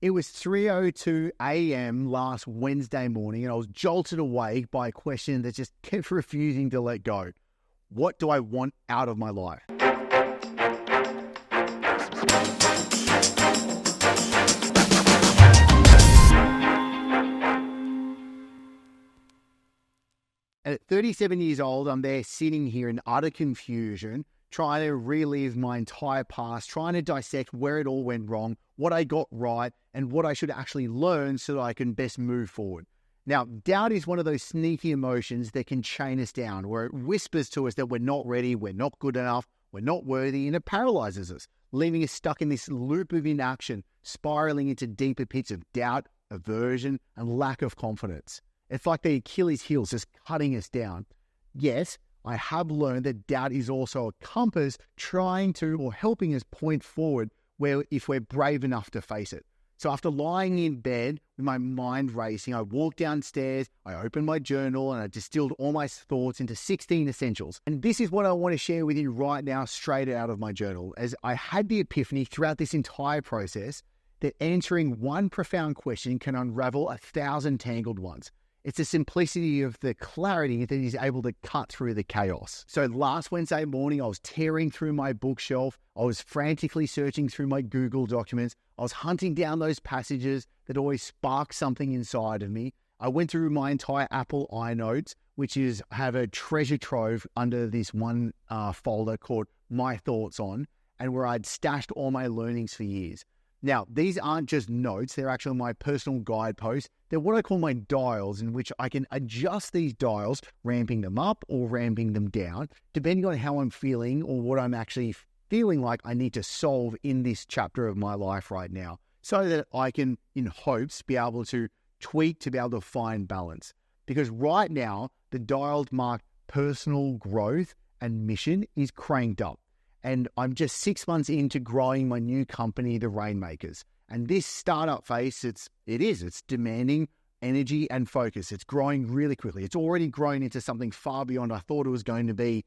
It was 3:02 a.m. last Wednesday morning, and I was jolted awake by a question that just kept refusing to let go. What do I want out of my life? And at 37 years old, I'm there sitting here in utter confusion, trying to relive my entire past, trying to dissect where it all went wrong, what I got right, and what I should actually learn so that I can best move forward. Now, doubt is one of those sneaky emotions that can chain us down, where it whispers to us that we're not ready, we're not good enough, we're not worthy, and it paralyzes us, leaving us stuck in this loop of inaction, spiraling into deeper pits of doubt, aversion, and lack of confidence. It's like the Achilles heels just cutting us down. Yes, I have learned that doubt is also a compass trying to or helping us point forward where if we're brave enough to face it. So after lying in bed with my mind racing, I walked downstairs, I opened my journal, and I distilled all my thoughts into 16 essentials. And this is what I want to share with you right now, straight out of my journal, as I had the epiphany throughout this entire process that answering one profound question can unravel 1,000 tangled ones. It's the simplicity of the clarity that is able to cut through the chaos. So last Wednesday morning, I was tearing through my bookshelf. I was frantically searching through my Google documents. I was hunting down those passages that always spark something inside of me. I went through my entire Apple iNotes, which have a treasure trove under this one folder called My Thoughts On, and where I'd stashed all my learnings for years. Now, these aren't just notes, they're actually my personal guideposts. They're what I call my dials, in which I can adjust these dials, ramping them up or ramping them down, depending on how I'm feeling or what I'm actually feeling like I need to solve in this chapter of my life right now, so that I can, in hopes, be able to tweak to be able to find balance. Because right now, the dials marked personal growth and mission is cranked up. And I'm just 6 months into growing my new company, the Rainmakers. And this startup phase, it's demanding energy and focus. It's growing really quickly. It's already grown into something far beyond I thought it was going to be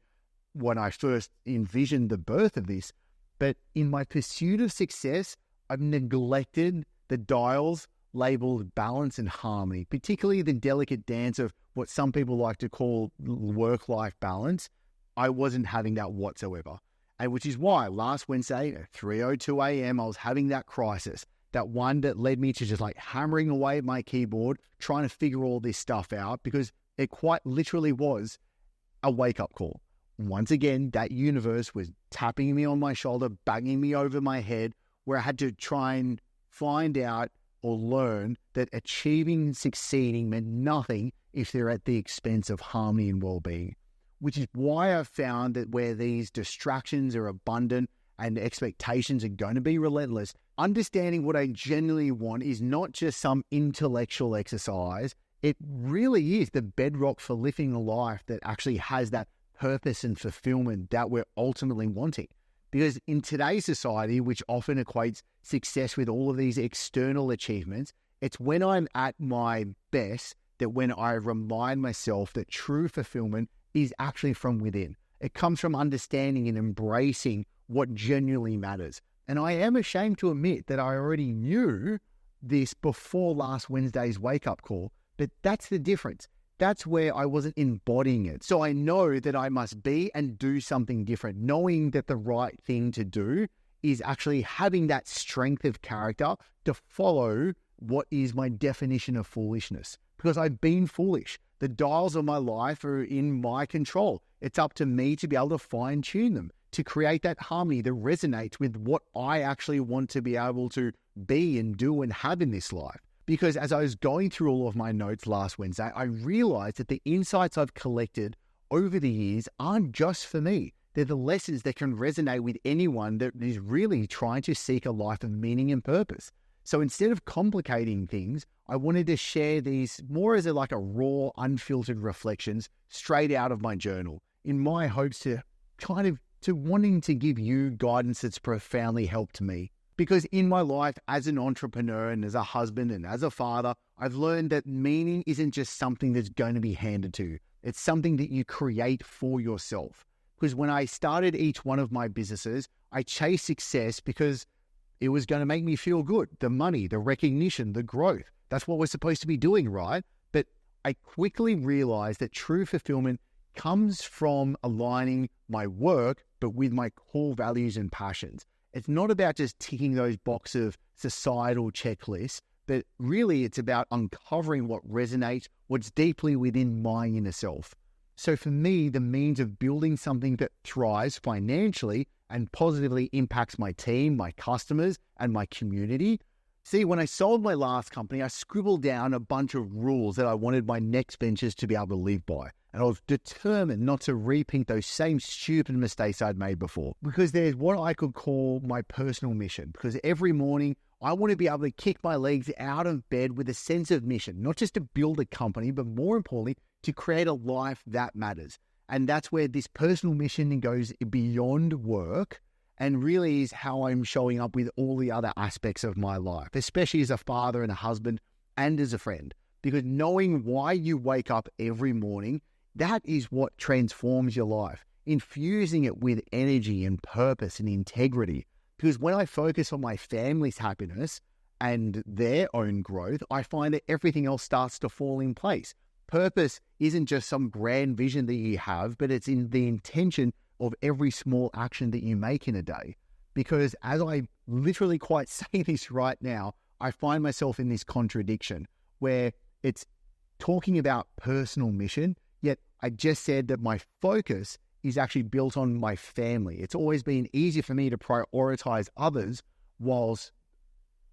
when I first envisioned the birth of this. But in my pursuit of success, I've neglected the dials labeled balance and harmony, particularly the delicate dance of what some people like to call work-life balance. I wasn't having that whatsoever. And which is why last Wednesday at 3:02 a.m. I was having that crisis, that one that led me to just like hammering away at my keyboard, trying to figure all this stuff out, because it quite literally was a wake-up call. Once again, that universe was tapping me on my shoulder, banging me over my head, where I had to try and find out or learn that achieving and succeeding meant nothing if they're at the expense of harmony and well-being. Which is why I've found that where these distractions are abundant and expectations are going to be relentless, understanding what I genuinely want is not just some intellectual exercise. It really is the bedrock for living a life that actually has that purpose and fulfillment that we're ultimately wanting. Because in today's society, which often equates success with all of these external achievements, it's when I'm at my best that when I remind myself that true fulfillment is actually from within. It comes from understanding and embracing what genuinely matters. And I am ashamed to admit that I already knew this before last Wednesday's wake-up call, but that's the difference. That's where I wasn't embodying it. So I know that I must be and do something different, knowing that the right thing to do is actually having that strength of character to follow what is my definition of foolishness. Because I've been foolish. The dials of my life are in my control. It's up to me to be able to fine-tune them, to create that harmony that resonates with what I actually want to be able to be and do and have in this life. Because as I was going through all of my notes last Wednesday, I realized that the insights I've collected over the years aren't just for me. They're the lessons that can resonate with anyone that is really trying to seek a life of meaning and purpose. So instead of complicating things, I wanted to share these more as a raw, unfiltered reflections straight out of my journal, in my hopes to wanting to give you guidance that's profoundly helped me. Because in my life as an entrepreneur and as a husband and as a father, I've learned that meaning isn't just something that's going to be handed to you. It's something that you create for yourself. Because when I started each one of my businesses, I chased success because It was going to make me feel good. The money, the recognition, the growth. That's what we're supposed to be doing, right? But I quickly realized that true fulfillment comes from aligning my work, but with my core values and passions. It's not about just ticking those boxes of societal checklists, but really it's about uncovering what resonates, what's deeply within my inner self. So for me, the means of building something that thrives financially and positively impacts my team, my customers, and my community. See, when I sold my last company, I scribbled down a bunch of rules that I wanted my next ventures to be able to live by. And I was determined not to repeat those same stupid mistakes I'd made before. Because there's what I could call my personal mission. Because every morning, I want to be able to kick my legs out of bed with a sense of mission, not just to build a company, but more importantly, to create a life that matters. And that's where this personal mission goes beyond work and really is how I'm showing up with all the other aspects of my life, especially as a father and a husband and as a friend. Because knowing why you wake up every morning, that is what transforms your life, infusing it with energy and purpose and integrity. Because when I focus on my family's happiness and their own growth, I find that everything else starts to fall in place. Purpose isn't just some grand vision that you have, but it's in the intention of every small action that you make in a day. Because as I literally quite say this right now, I find myself in this contradiction where it's talking about personal mission, yet I just said that my focus is actually built on my family. It's always been easier for me to prioritize others whilst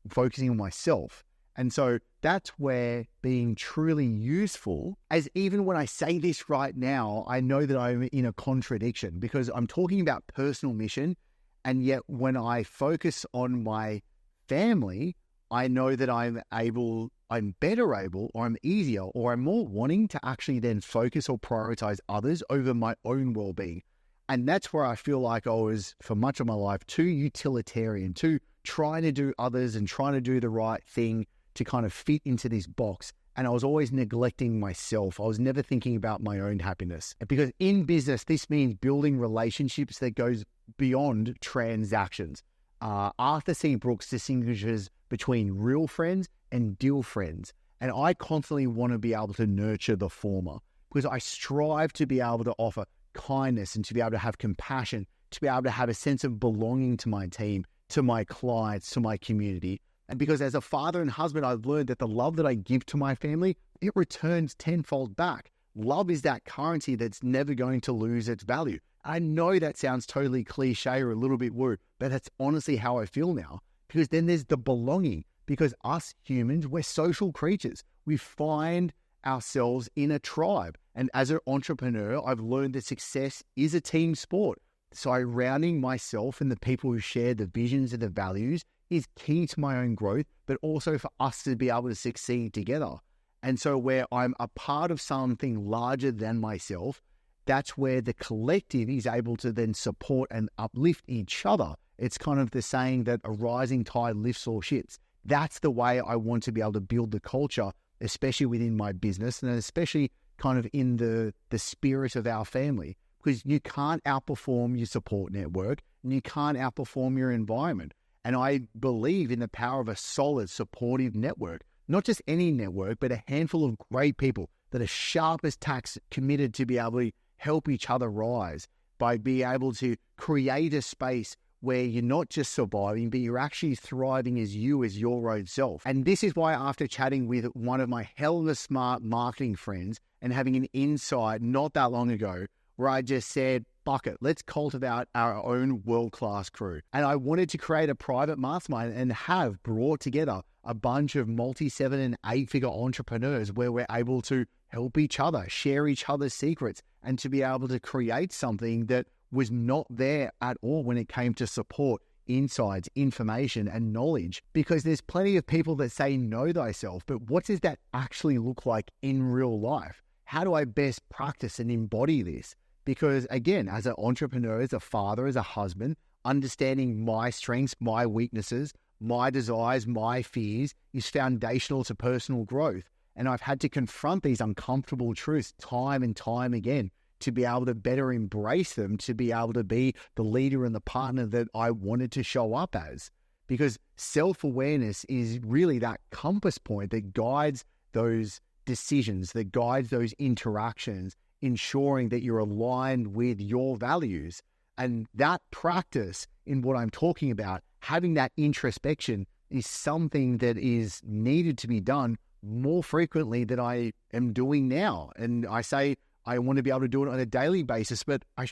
focusing on myself. And so that's where being truly useful, as even when I say this right now, I know that I'm in a contradiction because I'm talking about personal mission. And yet when I focus on my family, I know that I'm better able, or I'm easier, or I'm more wanting to actually then focus or prioritize others over my own well-being. And that's where I feel like I was, for much of my life, too utilitarian, too trying to do others and trying to do the right thing to kind of fit into this box. And I was always neglecting myself. I was never thinking about my own happiness. Because in business, this means building relationships that goes beyond transactions. Arthur C. Brooks distinguishes between real friends and deal friends. And I constantly want to be able to nurture the former because I strive to be able to offer kindness and to be able to have compassion, to be able to have a sense of belonging to my team, to my clients, to my community. And because as a father and husband, I've learned that the love that I give to my family, it returns tenfold back. Love is that currency that's never going to lose its value. I know that sounds totally cliche or a little bit woo, but that's honestly how I feel now. Because then there's the belonging. Because us humans, we're social creatures. We find ourselves in a tribe. And as an entrepreneur, I've learned that success is a team sport. Surrounding myself and the people who share the visions and the values is key to my own growth, but also for us to be able to succeed together. And so where I'm a part of something larger than myself, that's where the collective is able to then support and uplift each other. It's kind of the saying that a rising tide lifts all ships. That's the way I want to be able to build the culture, especially within my business and especially kind of in the spirit of our family. Because you can't outperform your support network and you can't outperform your environment. And I believe in the power of a solid, supportive network, not just any network, but a handful of great people that are sharp as tacks, committed to be able to help each other rise by being able to create a space where you're not just surviving, but you're actually thriving as your own self. And this is why after chatting with one of my hell of a smart marketing friends and having an insight not that long ago, where I just said, fuck it, let's cultivate our own world-class crew. And I wanted to create a private mastermind and have brought together a bunch of multi-7 and 8-figure entrepreneurs where we're able to help each other, share each other's secrets, and to be able to create something that was not there at all when it came to support, insights, information, and knowledge. Because there's plenty of people that say know thyself, but what does that actually look like in real life? How do I best practice and embody this? Because again, as an entrepreneur, as a father, as a husband, understanding my strengths, my weaknesses, my desires, my fears is foundational to personal growth. And I've had to confront these uncomfortable truths time and time again to be able to better embrace them, to be able to be the leader and the partner that I wanted to show up as. because self-awareness is really that compass point that guides those decisions, that guides those interactions, ensuring that you're aligned with your values. And that practice in what I'm talking about, having that introspection, is something that is needed to be done more frequently than I am doing now. And I say I want to be able to do it on a daily basis, but I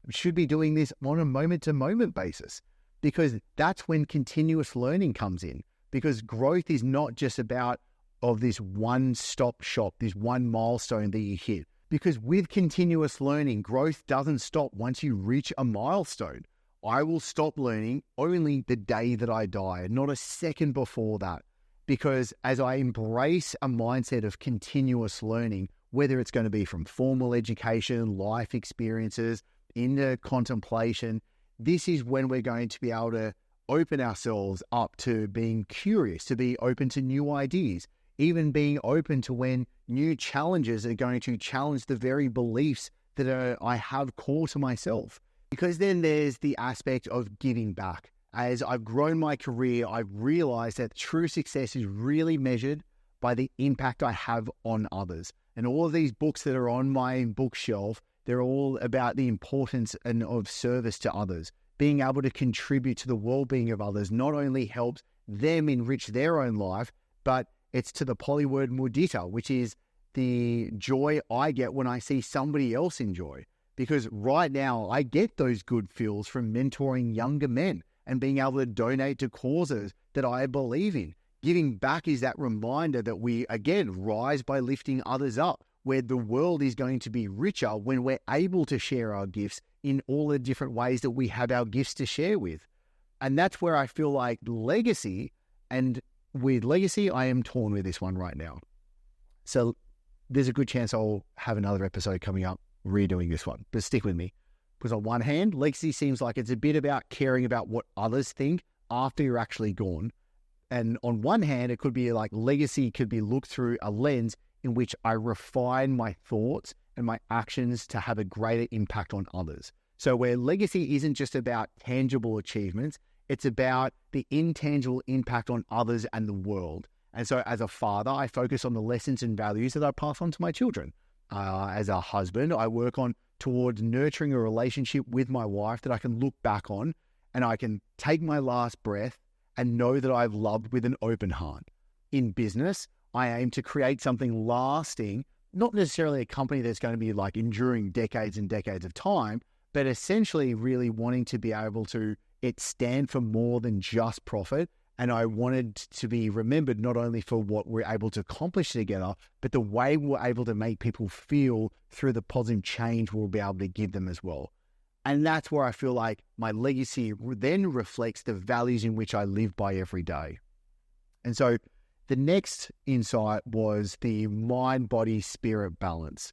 should be doing this on a moment-to-moment basis, because that's when continuous learning comes in. Because growth is not just about this one-stop shop, this one milestone that you hit. Because with continuous learning, growth doesn't stop once you reach a milestone. I will stop learning only the day that I die, not a second before that. Because as I embrace a mindset of continuous learning, whether it's going to be from formal education, life experiences, into contemplation, this is when we're going to be able to open ourselves up to being curious, to be open to new ideas, even being open to when new challenges are going to challenge the very beliefs that I have core to myself. Because then there's the aspect of giving back. As I've grown my career, I've realized that true success is really measured by the impact I have on others. And all of these books that are on my bookshelf, they're all about the importance of service to others. Being able to contribute to the well-being of others not only helps them enrich their own life, but it's to the polyword mudita, which is the joy I get when I see somebody else enjoy. Because right now, I get those good feels from mentoring younger men and being able to donate to causes that I believe in. Giving back is that reminder that we, again, rise by lifting others up, where the world is going to be richer when we're able to share our gifts in all the different ways that we have our gifts to share with. And that's where I feel like legacy, and with legacy, I am torn with this one right now. So there's a good chance I'll have another episode coming up redoing this one, but stick with me. Because on one hand, legacy seems like it's a bit about caring about what others think after you're actually gone. And on one hand, it could be like legacy could be looked through a lens in which I refine my thoughts and my actions to have a greater impact on others. So where legacy isn't just about tangible achievements, it's about the intangible impact on others and the world. And so as a father, I focus on the lessons and values that I pass on to my children. As a husband, I work towards nurturing a relationship with my wife that I can look back on and I can take my last breath and know that I've loved with an open heart. In business, I aim to create something lasting, not necessarily a company that's going to be like enduring decades and decades of time, but essentially really wanting to be able to stand for more than just profit. And I wanted to be remembered not only for what we're able to accomplish together, but the way we're able to make people feel through the positive change we'll be able to give them as well. And that's where I feel like my legacy then reflects the values in which I live by every day. And so the next insight was the mind, body, spirit balance.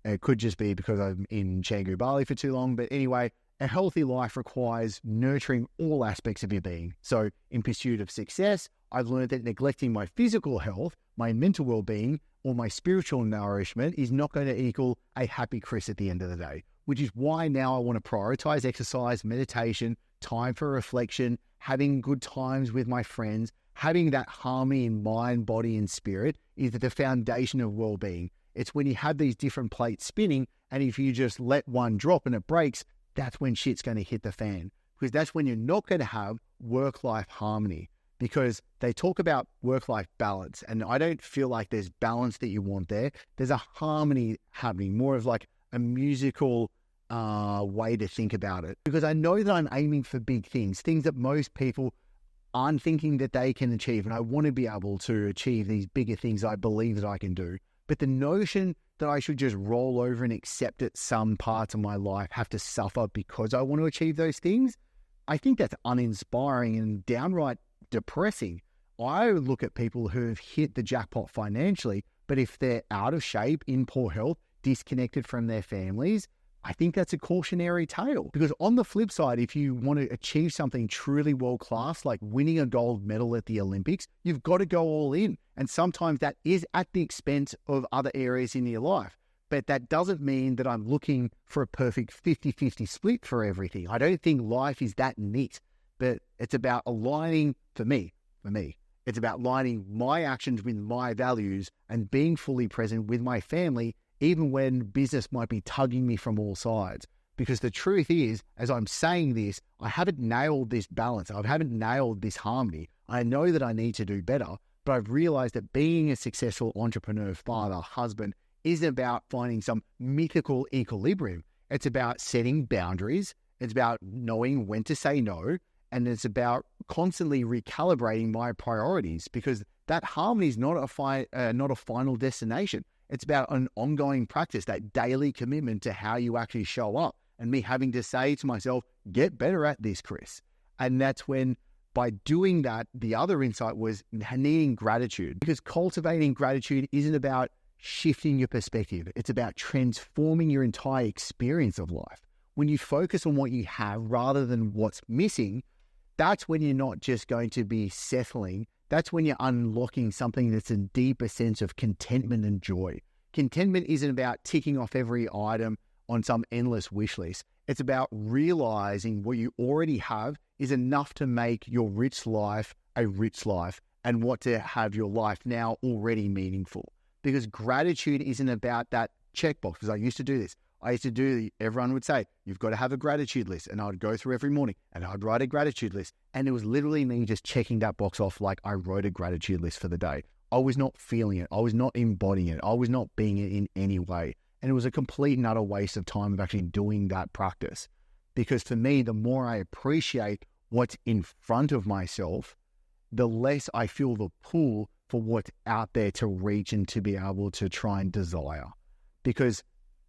It could just be because I'm in Canggu, Bali for too long. But anyway, a healthy life requires nurturing all aspects of your being. So in pursuit of success, I've learned that neglecting my physical health, my mental well-being, or my spiritual nourishment is not going to equal a happy Chris at the end of the day, which is why now I want to prioritize exercise, meditation, time for reflection, having good times with my friends, having that harmony in mind, body, and spirit is the foundation of well-being. It's when you have these different plates spinning, and if you just let one drop and it breaks, that's when shit's going to hit the fan. Because that's when you're not going to have work-life harmony. Because they talk about work-life balance, and I don't feel like there's balance that you want there. There's a harmony happening, more of like a musical way to think about it. Because I know that I'm aiming for big things that most people aren't thinking that they can achieve, and I want to be able to achieve these bigger things I believe that I can do. But the notion that I should just roll over and accept that some parts of my life have to suffer because I want to achieve those things, I think that's uninspiring and downright depressing. I look at people who have hit the jackpot financially, but if they're out of shape, in poor health, disconnected from their families, I think that's a cautionary tale. Because on the flip side, if you want to achieve something truly world-class, like winning a gold medal at the Olympics, you've got to go all in. And sometimes that is at the expense of other areas in your life. But that doesn't mean that I'm looking for a perfect 50-50 split for everything. I don't think life is that neat. but it's about aligning for me, it's about aligning my actions with my values and being fully present with my family, even when business might be tugging me from all sides. Because the truth is, as I'm saying this, I haven't nailed this balance. I haven't nailed this harmony. I know that I need to do better, but I've realized that being a successful entrepreneur, father, husband, isn't about finding some mythical equilibrium. It's about setting boundaries. It's about knowing when to say no. And it's about constantly recalibrating my priorities, because that harmony is not a final destination. It's about an ongoing practice, that daily commitment to how you actually show up, and me having to say to myself, get better at this, Chris. And that's when, by doing that, the other insight was needing gratitude, because cultivating gratitude isn't about shifting your perspective. It's about transforming your entire experience of life. When you focus on what you have rather than what's missing, that's when you're not just going to be settling. That's when you're unlocking something that's a deeper sense of contentment and joy. Contentment isn't about ticking off every item on some endless wish list. It's about realizing what you already have is enough to make your rich life a rich life, and what to have your life now already meaningful. Because gratitude isn't about that checkbox, because I used to do this. Everyone would say, you've got to have a gratitude list. And I would go through every morning and I'd write a gratitude list. And it was literally me just checking that box off like I wrote a gratitude list for the day. I was not feeling it. I was not embodying it. I was not being it in any way. And it was a complete and utter waste of time of actually doing that practice. Because for me, the more I appreciate what's in front of myself, the less I feel the pull for what's out there to reach and to be able to try and desire. Because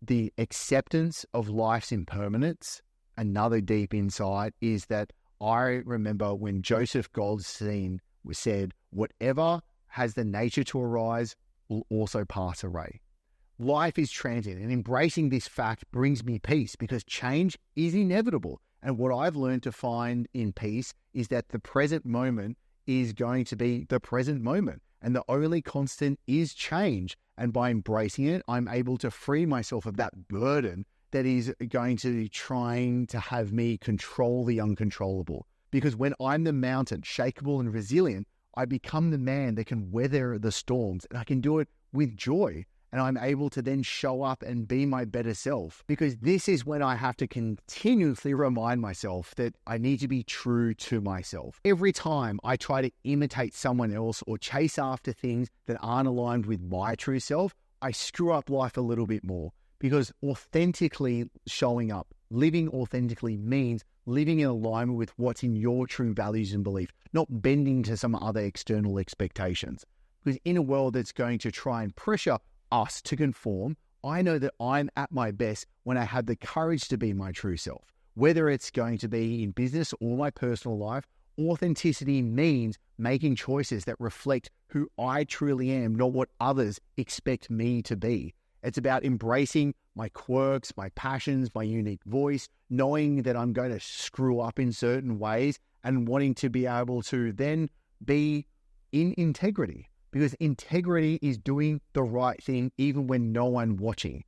the acceptance of life's impermanence, another deep insight, is that I remember when Joseph Goldstein said, whatever has the nature to arise will also pass away. Life is transient, and embracing this fact brings me peace, because change is inevitable. And what I've learned to find in peace is that the present moment is going to be the present moment, and the only constant is change. And by embracing it, I'm able to free myself of that burden that is going to be trying to have me control the uncontrollable. Because when I'm the mountain, shakeable and resilient, I become the man that can weather the storms, and I can do it with joy. And I'm able to then show up and be my better self, because this is when I have to continuously remind myself that I need to be true to myself. Every time I try to imitate someone else or chase after things that aren't aligned with my true self, I screw up life a little bit more, because authentically showing up, living authentically, means living in alignment with what's in your true values and belief, not bending to some other external expectations. Because in a world that's going to try and pressure us to conform, I know that I'm at my best when I have the courage to be my true self. Whether it's going to be in business or my personal life, authenticity means making choices that reflect who I truly am, not what others expect me to be. It's about embracing my quirks, my passions, my unique voice, knowing that I'm going to screw up in certain ways, and wanting to be able to then be in integrity. Because integrity is doing the right thing even when no one watching.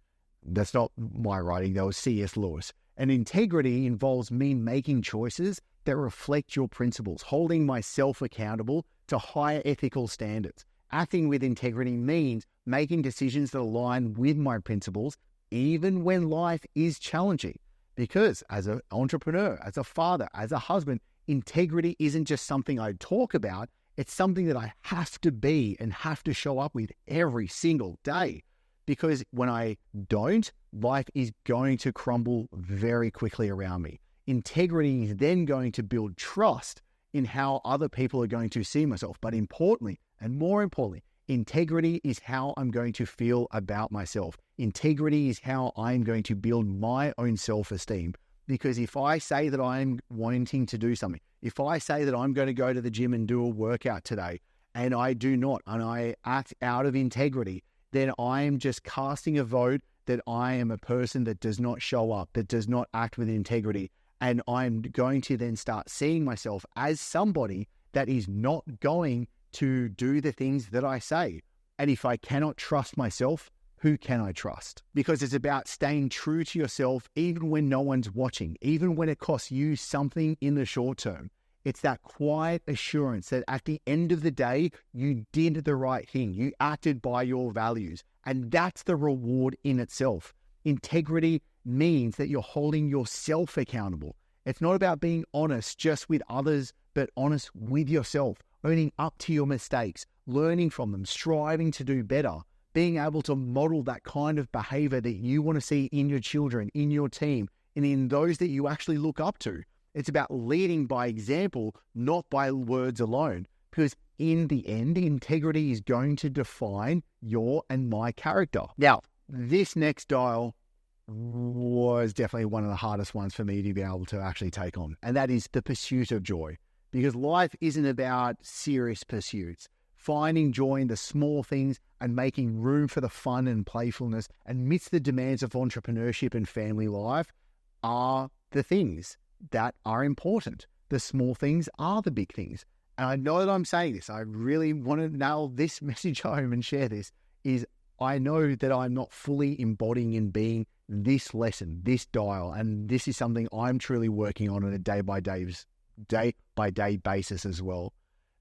That's not my writing, that was C.S. Lewis. And integrity involves me making choices that reflect your principles, holding myself accountable to higher ethical standards. Acting with integrity means making decisions that align with my principles, even when life is challenging. Because as an entrepreneur, as a father, as a husband, integrity isn't just something I talk about. It's something that I have to be and have to show up with every single day. Because when I don't, life is going to crumble very quickly around me. Integrity is then going to build trust in how other people are going to see myself. But importantly, and more importantly, integrity is how I'm going to feel about myself. Integrity is how I'm going to build my own self-esteem. Because if I say that I'm wanting to do something, if I say that I'm going to go to the gym and do a workout today, and I do not, and I act out of integrity, then I am just casting a vote that I am a person that does not show up, that does not act with integrity. And I'm going to then start seeing myself as somebody that is not going to do the things that I say. And if I cannot trust myself, who can I trust? Because it's about staying true to yourself, even when no one's watching, even when it costs you something in the short term. It's that quiet assurance that at the end of the day, you did the right thing. You acted by your values. And that's the reward in itself. Integrity means that you're holding yourself accountable. It's not about being honest just with others, but honest with yourself, owning up to your mistakes, learning from them, striving to do better, being able to model that kind of behavior that you want to see in your children, in your team, and in those that you actually look up to. It's about leading by example, not by words alone, because in the end, integrity is going to define your and my character. Now, this next dial was definitely one of the hardest ones for me to be able to actually take on, and that is the pursuit of joy. Because life isn't about serious pursuits. Finding joy in the small things and making room for the fun and playfulness amidst the demands of entrepreneurship and family life are the things that are important. The small things are the big things. And I know that I'm saying this, I really want to nail this message home and share this, is I know that I'm not fully embodying and being this lesson, this dial, and this is something I'm truly working on a day-by-day basis as well.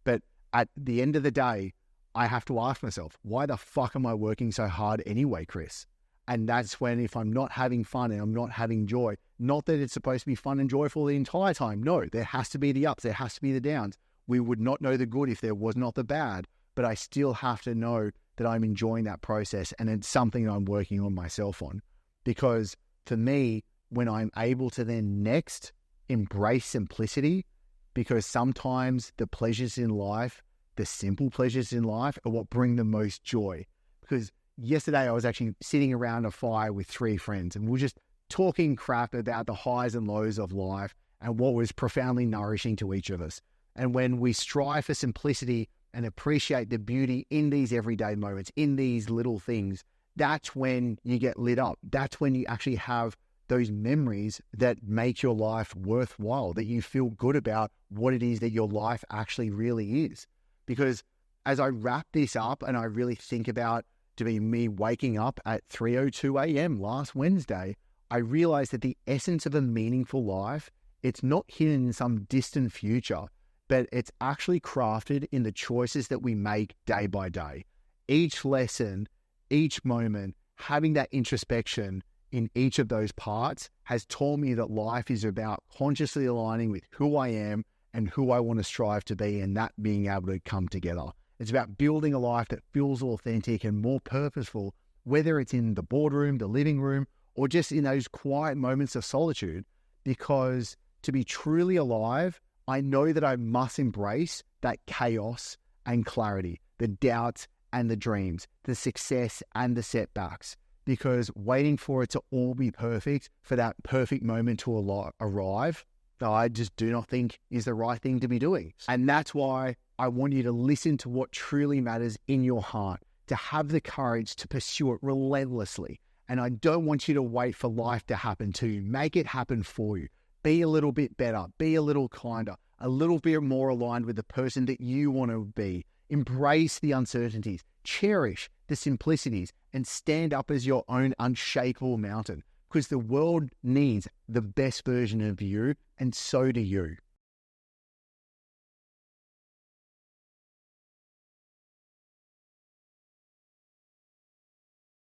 But at the end of the day, I have to ask myself, why the fuck am I working so hard anyway, Chris? And that's when, if I'm not having fun and I'm not having joy, not that it's supposed to be fun and joyful the entire time. No, there has to be the ups, there has to be the downs. We would not know the good if there was not the bad, but I still have to know that I'm enjoying that process, and it's something I'm working on myself on. Because for me, when I'm able to then next embrace simplicity, because sometimes the pleasures in life, the simple pleasures in life, are what bring the most joy. Because yesterday I was actually sitting around a fire with 3 friends, and we were just talking crap about the highs and lows of life and what was profoundly nourishing to each of us. And when we strive for simplicity and appreciate the beauty in these everyday moments, in these little things, that's when you get lit up. That's when you actually have those memories that make your life worthwhile, that you feel good about what it is that your life actually really is. Because as I wrap this up and I really think about to be me waking up at 3:02 a.m. last Wednesday, I realized that the essence of a meaningful life, it's not hidden in some distant future, but it's actually crafted in the choices that we make day by day. Each lesson, each moment, having that introspection in each of those parts has taught me that life is about consciously aligning with who I am and who I want to strive to be, and that being able to come together. It's about building a life that feels authentic and more purposeful, whether it's in the boardroom, the living room, or just in those quiet moments of solitude. Because to be truly alive, I know that I must embrace that chaos and clarity, the doubts and the dreams, the success and the setbacks. Because waiting for it to all be perfect, for that perfect moment to arrive, I just do not think is the right thing to be doing. And that's why I want you to listen to what truly matters in your heart, to have the courage to pursue it relentlessly. And I don't want you to wait for life to happen to you. Make it happen for you. Be a little bit better, be a little kinder, a little bit more aligned with the person that you want to be. Embrace the uncertainties, cherish the simplicities, and stand up as your own unshakable mountain, because the world needs the best version of you, and so do you.